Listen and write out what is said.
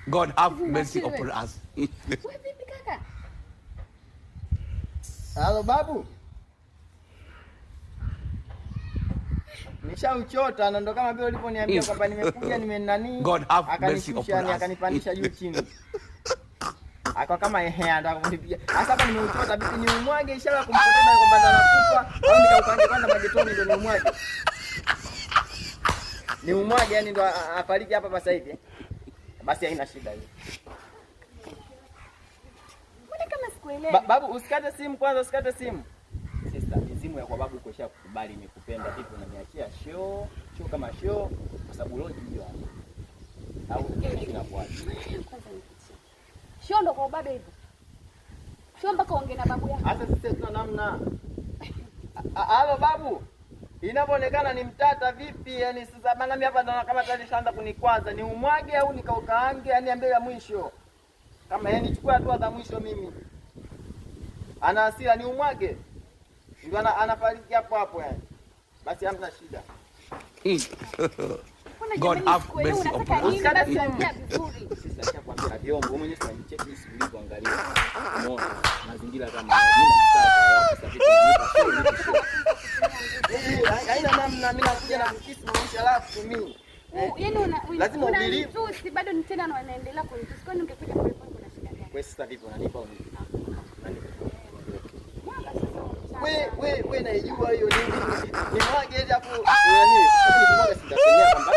God have mercy upon us. Wewe vipi kaka? Halo babu. Nishauchota na ndo kama vile uliponiambia kwamba nimekuja nimenani. God have mercy upon us. Akanipandisha juu chini. Akwa kama anataka kunipiga. Sasa hapa nimeuchota vipi ni umwage ishara kumpoteza kwamba ndo anakufa au nikaupange kwanza magetoni ndo ni umwage. Ni umwage yani ndo afariki hapa sasa hivi. Basi haina shida hiyo. Mbona kama sikuelewi? Babu usikate simu kwanza, usikate simu. Sister, simu ya kwa babu ukosha kukubali nimekupenda vipi unaniachia show kama show kwa sababu leo hiyo hapo. Au inakuaje? Kwanza nipitie. Show ndo kwa baba hivyo. Show mpaka ongea na babu yako. Hata sisi tuna namna. Halo babu. Inavyoonekana ni mtata vipi? Yaani sasa maana mimi hapa ndo kama tayari shaanza kunikwaza. Ni umwage au nikaukaange? Yaani ambie ya mwisho. Kama yani chukua hatua za mwisho mimi. Ana hasira ni umwage. Ndio anafariki hapo hapo yani. Basi hamna shida. God have mercy upon us. Sasa vizuri. Sisi nishakwambia vyombo wewe mwenyewe unanicheki hivi ulivyoangalia. Umeona mazingira kama mimi sasa vipi nanipa. Haina namna mimi nakuja na mkisi maisha alafu mimi. Yaani lazima ubelieve. Si bado ni tena wanaendelea kunitusi. Kwani ungekuja pale pale kuna shida gani? Wewe sasa vipi unanipa unanipa. Wewe naijua hiyo nini? Ni mwage hapo nani? Mimi kumwaga sitasemea kwamba